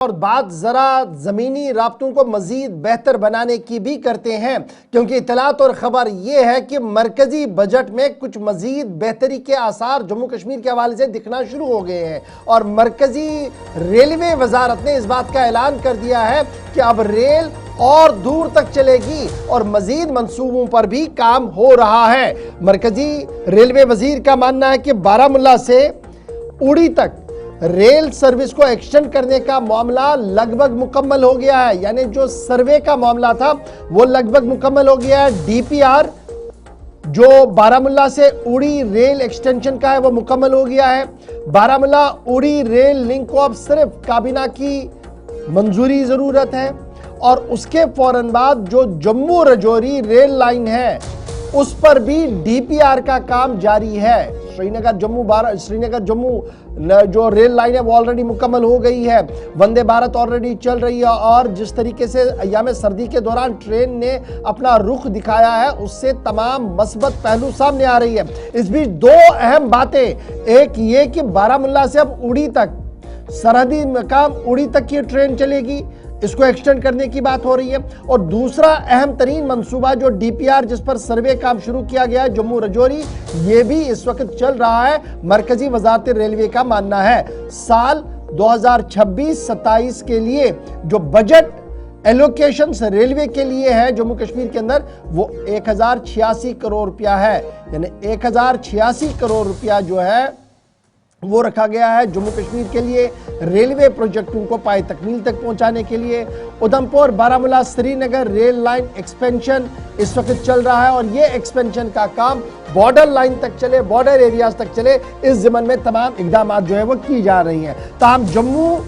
और बात जरा जमीनी राब्तों को मजीद बेहतर बनाने की भी करते हैं, क्योंकि इतलात और खबर यह है कि मरकजी बजट में कुछ मजीद बेहतरी के आसार जम्मू कश्मीर के हवाले से दिखना शुरू हो गए हैं। और मरकजी रेलवे वजारत ने इस बात का ऐलान कर दिया है कि अब रेल और दूर तक चलेगी और मजीद मंसूबों पर भी काम हो रहा है। मरकजी रेलवे वजीर का मानना है कि बारामुल्ला से उड़ी तक रेल सर्विस को एक्सटेंड करने का मामला लगभग मुकम्मल हो गया है, यानी जो सर्वे का मामला था वो लगभग मुकम्मल हो गया है। डीपीआर जो बारामुल्ला से उड़ी रेल एक्सटेंशन का है वो मुकम्मल हो गया है। बारामुल्ला उड़ी रेल लिंक को अब सिर्फ काबीना की मंजूरी जरूरत है और उसके फौरन बाद जो जम्मू रजौरी रेल लाइन है उस पर भी डीपीआर का काम जारी है। श्रीनगर जम्मू जो रेल लाइन है वो ऑलरेडी मुकम्मल हो गई है। वंदे भारत ऑलरेडी चल रही है और जिस तरीके से अय्याम सर्दी के दौरान ट्रेन ने अपना रुख दिखाया है उससे तमाम मस्बत पहलू सामने आ रही है। इस बीच दो अहम बातें, एक ये कि बारामुल्ला से अब उड़ी तक सरहदी मकाम उड़ी तक की ट्रेन चलेगी, इसको एक्सटेंड करने की बात हो रही है। और दूसरा अहम तरीन मंसूबा जो डीपीआर जिस पर सर्वे काम शुरू किया गया है जम्मू रजौरी, ये भी इस वक्त चल रहा है। मरकजी वजारत रेलवे का मानना है साल 2026-27 के लिए जो बजट एलोकेशन रेलवे के लिए है जम्मू कश्मीर के अंदर वो 1086 करोड़ रुपया है, यानी 1086 करोड़ रुपया जो है वो रखा गया है जम्मू कश्मीर के लिए रेलवे प्रोजेक्टों को पाए तकमील तक पहुंचाने के लिए। Udhampur Baramulla Srinagar rail line expansion इस वक्त चल रहा है और ये एक्सपेंशन का काम बॉर्डर लाइन तक चले, बॉर्डर एरियाज तक चले, इस ज़िम्मन में तमाम इकदाम जो है वो की जा रही हैं। ताहम जम्मू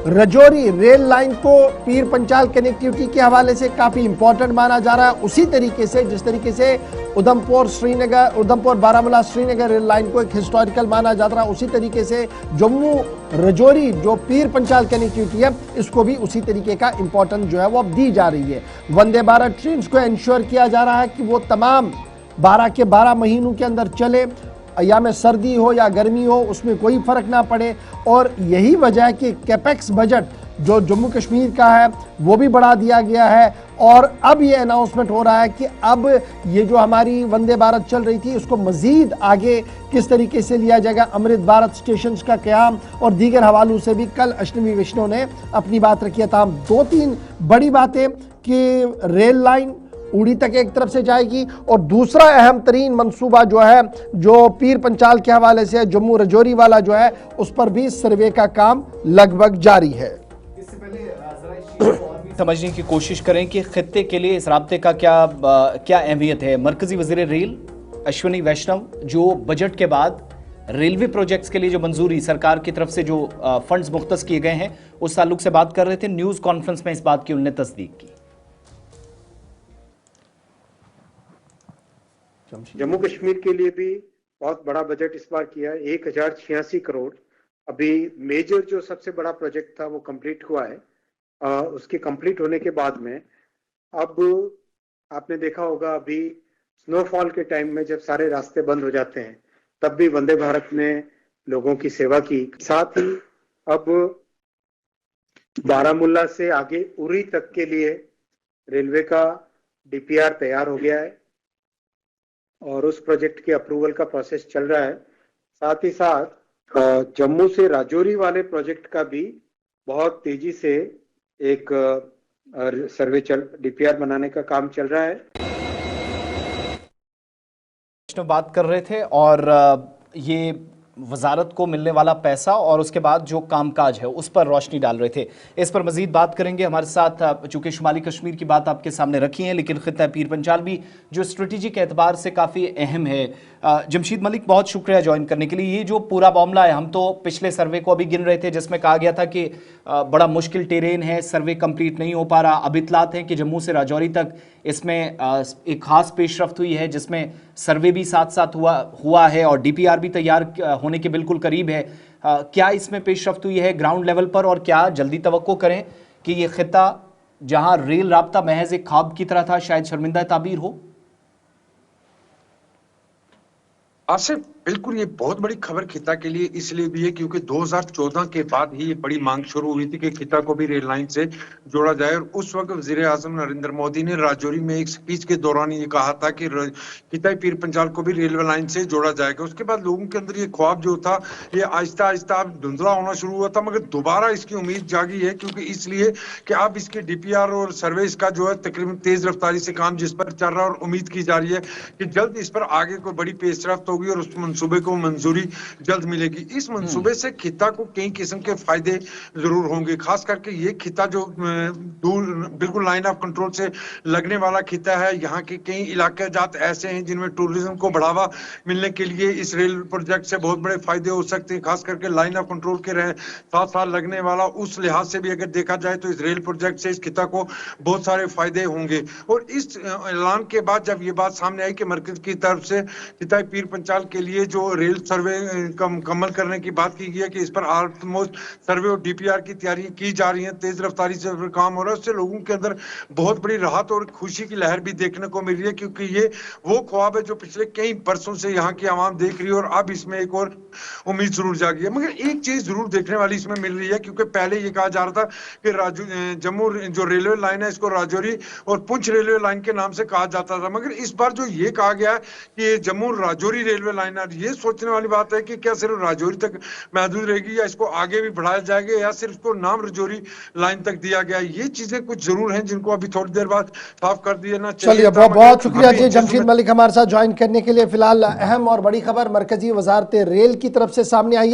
रजौरी रेल लाइन को पीर पंचाल कनेक्टिविटी के हवाले से काफ़ी इंपॉर्टेंट माना जा रहा है, उसी तरीके से जिस तरीके से उधमपुर बारामुल्ला श्रीनगर रेल लाइन को एक हिस्टोरिकल माना जाता है, उसी तरीके से जम्मू रजौरी जो पीर पंचाल कनेक्टिविटी है इसको भी उसी तरीके का इंपॉर्टेंस जो है वो अब दी जा रही है। वंदे भारत ट्रेन को इंश्योर किया जा रहा है कि वो तमाम 12 के 12 महीनों के अंदर चले, या में सर्दी हो या गर्मी हो उसमें कोई फर्क ना पड़े। और यही वजह है कि कैपेक्स बजट जो जम्मू कश्मीर का है वो भी बढ़ा दिया गया है और अब ये अनाउंसमेंट हो रहा है कि अब ये जो हमारी वंदे भारत चल रही थी उसको मजीद आगे किस तरीके से लिया जाएगा। अमृत भारत स्टेशन का क़याम और दीगर हवालों से भी कल अश्विनी वैष्णव ने अपनी बात रखी था। 2-3 बड़ी बातें कि रेल लाइन उड़ी तक एक तरफ से जाएगी और दूसरा अहम तरीन मंसूबा जो है जो पीर पंचाल के हवाले से जम्मू रजौरी वाला जो है उस पर भी सर्वे का काम लगभग जारी है। इससे पहले समझने की कोशिश करें कि खित्ते के लिए इस राब्ते का क्या अहमियत है। मरकजी वजीर रेल अश्विनी वैष्णव जो बजट के बाद रेलवे प्रोजेक्ट्स के लिए जो मंजूरी सरकार की तरफ से जो फंड्स मुख्तस किए गए हैं उस ताल्लुक से बात कर रहे थे। न्यूज़ कॉन्फ्रेंस में इस बात की उन्होंने तस्दीक की। जम्मू कश्मीर के लिए भी बहुत बड़ा बजट इस बार किया है, 1086 करोड़। अभी मेजर जो सबसे बड़ा प्रोजेक्ट था वो कंप्लीट हुआ है। उसके कंप्लीट होने के बाद में अब आपने देखा होगा अभी स्नोफॉल के टाइम में जब सारे रास्ते बंद हो जाते हैं तब भी वंदे भारत ने लोगों की सेवा की। साथ ही अब बारामुल्ला से आगे उरी तक के लिए रेलवे का डीपीआर तैयार हो गया है और उस प्रोजेक्ट के अप्रूवल का प्रोसेस चल रहा है। साथ ही साथ जम्मू से राजौरी वाले प्रोजेक्ट का भी बहुत तेजी से एक सर्वे डीपीआर बनाने का काम चल रहा है। बात कर रहे थे और ये वजारत को मिलने वाला पैसा और उसके बाद जो कामकाज है उस पर रोशनी डाल रहे थे। इस पर मजीद बात करेंगे हमारे साथ, चूंकि शुमाली कश्मीर की बात आपके सामने रखी है लेकिन खित्ता पीर पंचाल भी जो स्ट्रेटेजिक एतबार से काफ़ी अहम है। जमशीद मलिक, बहुत शुक्रिया ज्वाइन करने के लिए। ये जो पूरा मामला है, हम तो पिछले सर्वे को अभी गिन रहे थे जिसमें कहा गया था कि बड़ा मुश्किल टेरेन है, सर्वे कंप्लीट नहीं हो पा रहा। अब इतलात हैं कि जम्मू से राजौरी तक इसमें एक खास पेशरफ्त हुई है जिसमें सर्वे भी साथ साथ हुआ है और डीपीआर भी तैयार होने के बिल्कुल करीब है। क्या इसमें पेशरफ्त हुई है ग्राउंड लेवल पर और क्या जल्दी तवक्को करें कि ये खित्ता जहां रेल राब्ता महज एक ख्वाब की तरह था शायद शर्मिंदा ताबीर हो? आसिफ, बिल्कुल, ये बहुत बड़ी खबर खिता के लिए इसलिए भी है क्योंकि 2014 के बाद ही ये बड़ी मांग शुरू हुई थी कि खिता को भी रेल लाइन से जोड़ा जाए, और उस वक्त वज़ीर-ए-आज़म नरेंद्र मोदी ने राजौरी में एक स्पीच के दौरान ये कहा था कि खिता पीर पंजाल को भी रेलवे लाइन से जोड़ा जाएगा। उसके बाद लोगों के अंदर ये ख्वाब जो था ये आहिस्ता-आहिस्ता अब धुंधला होना शुरू हुआ था, मगर दोबारा इसकी उम्मीद जागी है क्योंकि इसलिए कि अब इसके डीपीआर और सर्वे इसका जो है तकरीबन तेज रफ्तारी से काम जिस पर चल रहा है, और उम्मीद की जा रही है कि जल्द इस पर आगे कोई बड़ी पेशरफ्त होगी और उस मंसूबे को मंजूरी जल्द मिलेगी। इस मंसूबे से खिता को कई किस्म के फायदे जरूर होंगे, खास करके ये खिता जो दूर बिल्कुल लाइन ऑफ कंट्रोल से लगने वाला खिता है। यहाँ के कई इलाके जात ऐसे हैं जिनमें टूरिज्म को बढ़ावा मिलने के लिए इस रेल प्रोजेक्ट से बहुत बड़े फायदे हो सकते हैं, खास करके लाइन ऑफ कंट्रोल के साथ साथ लगने वाला उस लिहाज से भी अगर देखा जाए तो इस रेल प्रोजेक्ट से इस खिता को बहुत सारे फायदे होंगे। और इस ऐलान के बाद जब ये बात सामने आई कि मरकज की तरफ से खिता पीर पंचाल के लिए जो रेल सर्वे का मुकम्मल करने की बात की गई है कि इस पर ऑलमोस्ट सर्वे और डीपीआर की तैयारी की जा रही है, तेज रफ्तारी से काम हो रहा है, उससे लोगों के अंदर बहुत बड़ी राहत और खुशी की लहर भी देखने को मिल रही है क्योंकि ये वो ख्वाब है जो पिछले कई बरसों से यहाँ की आवाम देख रही है, और अब इसमें एक और उम्मीद जरूर जागी है। मगर एक चीज जरूर देखने वाली इसमें मिल रही है क्योंकि पहले ये कहा जा रहा था कि जम्मू जो रेलवे लाइन है इसको राजौरी और पुंछ रेलवे लाइन के नाम से कहा जाता था, मगर इस बार जो ये कहा गया है कि जम्मू राजौरी रेलवे लाइन है, ये सोचने वाली बात है कि क्या सिर्फ राजौरी तक महदूद रहेगी या इसको आगे भी बढ़ाया जाएगा या सिर्फ इसको नाम राजौरी लाइन तक दिया गया। ये चीजें कुछ जरूर हैं जिनको अभी थोड़ी देर बाद साफ कर दिया ना चाहिए। चलिए, बहुत बहुत शुक्रिया जी जमशेद मलिक हमारे साथ ज्वाइन करने के लिए। फिलहाल अहम और बड़ी खबर मरकजी वजारत रेल की तरफ से सामने आई है।